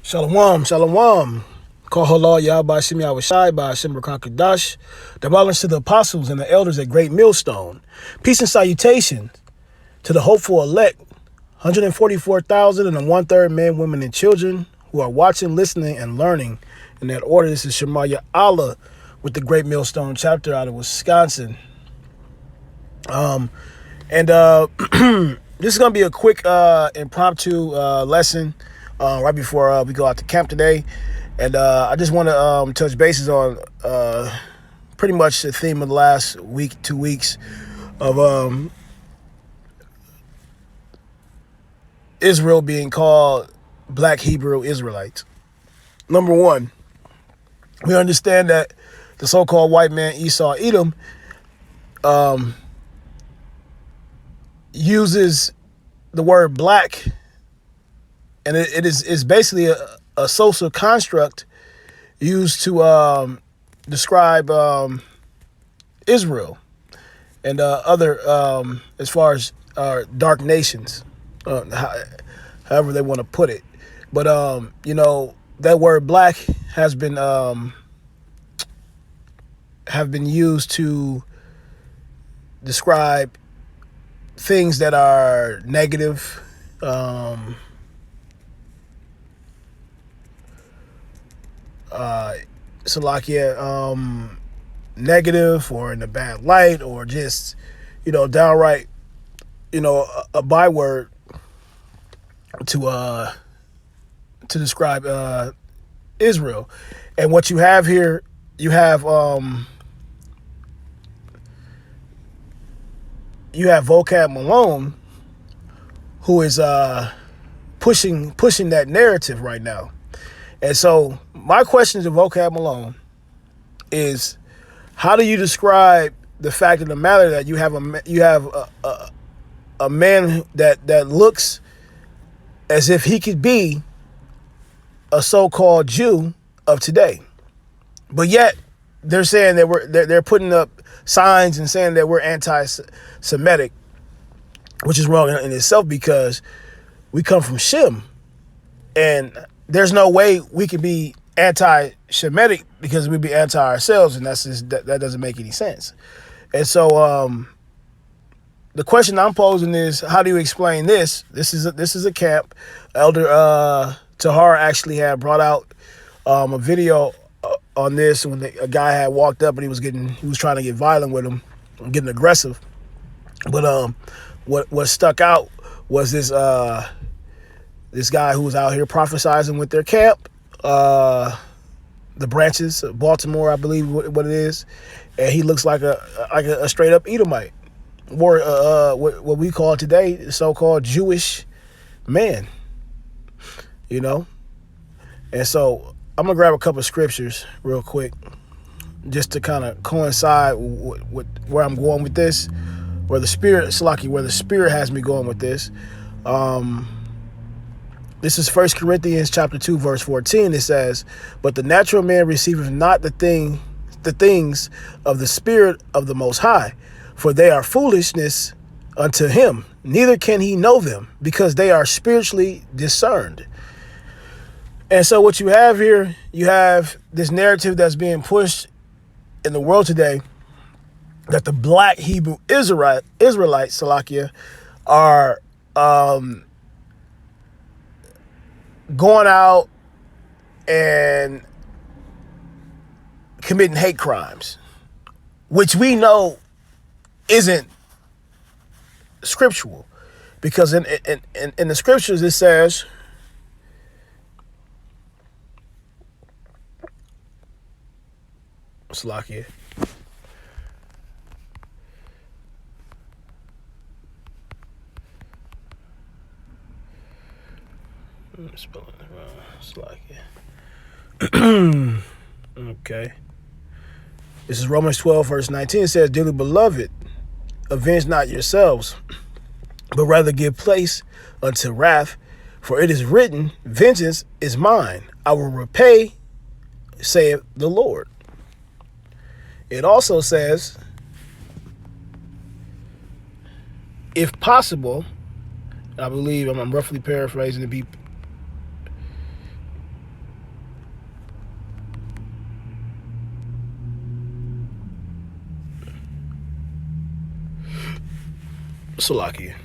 Shalom, shalom. Koholah Yahba Shem Yahushai by Hashem Rakakadash. The balance to the apostles and the elders at Great Millstone. Peace and salutation to the hopeful elect, 144,000 and 1/3 men, women, and children who are watching, listening, and learning. In that order, this is Shemaya Allah with the Great Millstone chapter out of Wisconsin. This is going to be a quick impromptu lesson right before we go out to camp today. And I just want to touch bases on pretty much the theme of the last week, 2 weeks of Israel being called Black Hebrew Israelites. Number one, we understand that the so-called white man Esau Edom uses the word black, and it is basically a social construct used to describe Israel and other as far as dark nations, however they want to put it. But that word black has been used to describe things that are negative, negative or in a bad light, or just, downright, a byword to describe Israel. And what you have here, you have Vocab Malone, who is pushing that narrative right now. And so my question to Vocab Malone is, how do you describe the fact of the matter that you have a man that looks as if he could be a so-called Jew of today, but yet they're saying that they're putting up signs and saying that we're anti-Semitic, which is wrong in itself, because we come from Shem, and there's no way we could be anti-Semitic because we'd be anti ourselves, and that doesn't make any sense. And so the question I'm posing is, how do you explain this? This is a camp. Elder Tahar actually had brought out a video on this when a guy had walked up and he was trying to get violent with him, getting aggressive. But what stuck out was this guy who was out here prophesizing with their camp, the branches of Baltimore, I believe what it is, and he looks like a straight up Edomite, or what we call today so-called Jewish man, And so I'm gonna grab a couple of scriptures real quick, just to kind of coincide with where I'm going with this, where the Spirit has me going with this. This is 1 Corinthians chapter 2, verse 14. It says, "But the natural man receiveth not the things of the Spirit of the Most High, for they are foolishness unto him, neither can he know them, because they are spiritually discerned." And so what you have here, you have this narrative that's being pushed in the world today, that the Black Hebrew Israelites, Salakia, are going out and committing hate crimes, which we know isn't scriptural, because in the scriptures it says, Salakia, I'm spelling it wrong. Salakia. Okay. This is Romans 12, verse 19. It says, "Dearly beloved, avenge not yourselves, but rather give place unto wrath, for it is written, vengeance is mine, I will repay, saith the Lord." It also says, if possible, I believe, I'm roughly paraphrasing to be Salakia.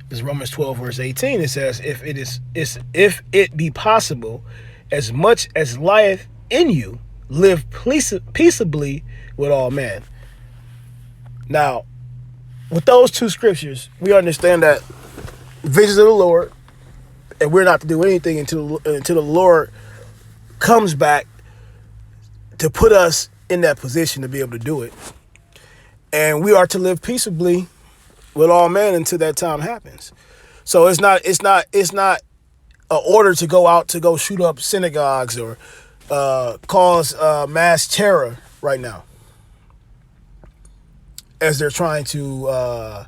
It's Romans 12 verse 18. It says, if it be possible, as much as lieth in you, live peaceably with all men. Now, with those two scriptures, we understand that visions of the Lord, and we're not to do anything until the Lord comes back to put us in that position to be able to do it. And we are to live peaceably with all men until that time happens. So it's not an order to go out to go shoot up synagogues or cause mass terror right now, as they're trying to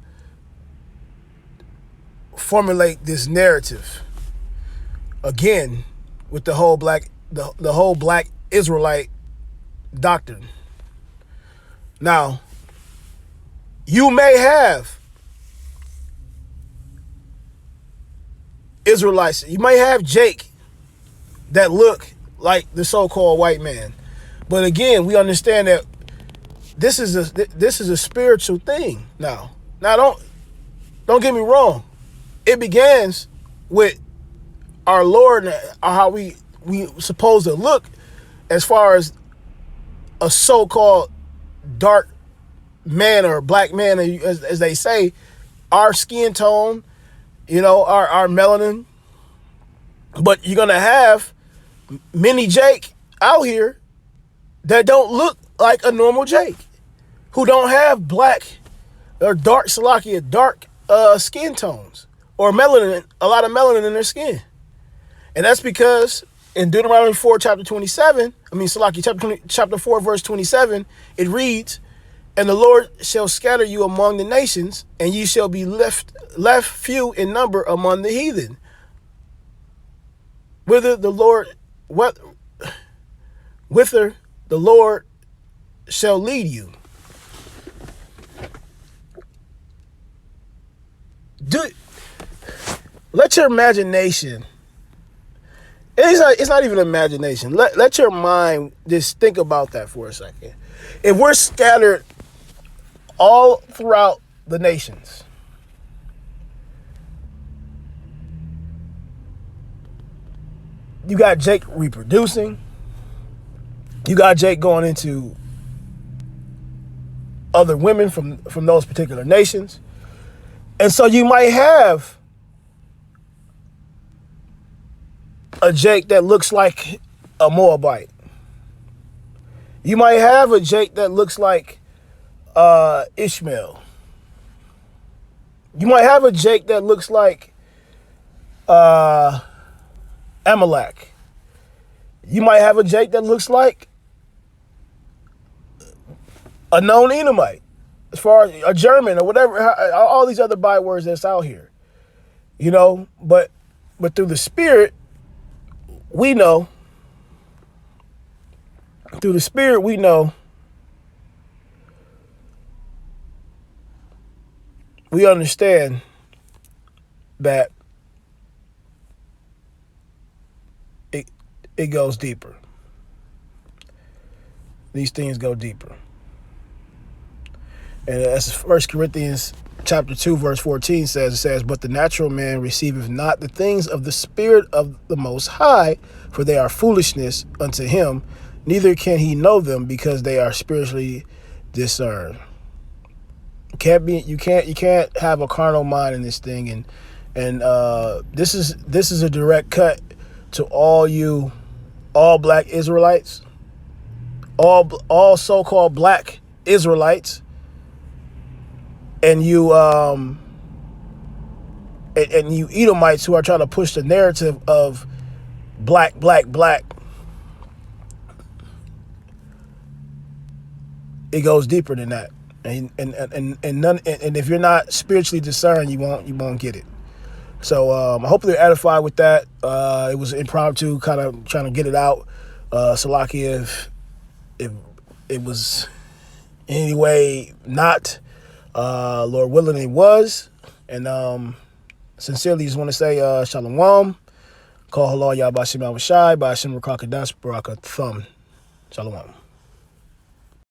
formulate this narrative again with the whole black Israelite doctrine. Now, you may have Israelites, you may have Jake that look like the so-called white man, but again, we understand that this is a spiritual thing. Now don't get me wrong. It begins with our Lord and how we supposed to look as far as a so-called dark man or black man, as they say, our skin tone, our melanin. But you're going to have many Jake out here that don't look like a normal Jake, who don't have black or dark skin tones or melanin, a lot of melanin in their skin. And that's because in Deuteronomy 4, chapter 4, verse 27, it reads, and the Lord shall scatter you among the nations, and ye shall be left few in number among the heathen. Whither the Lord shall lead you. Let your imagination, it's not even imagination. Let your mind just think about that for a second. If we're scattered all throughout the nations, you got Jake reproducing, you got Jake going into other women from those particular nations, and so you might have a Jake that looks like a Moabite. You might have a Jake that looks like Ishmael. You might have a Jake that looks like Amalek. You might have a Jake that looks like a known Edomite, as far as a German or whatever, all these other bywords that's out here, but through the Spirit, we know, we understand that it goes deeper. These things go deeper. And as 1 Corinthians chapter 2, verse 14 says, but the natural man receiveth not the things of the Spirit of the Most High, for they are foolishness unto him, neither can he know them, because they are spiritually discerned. You can't have a carnal mind in this thing, and this is a direct cut to all black Israelites, all so-called black Israelites, and you Edomites who are trying to push the narrative of black. It goes deeper than that, and if you're not spiritually discerned, you won't get it. So I hope they're edified with that. It was impromptu, kind of trying to get it out. Salaki, if it was in any way not, Lord willing, it was. And sincerely just want to say Shalom. Call halal Yah Bashim Avashai, Bashim Rakakadas Baraka Thumb. Shalom.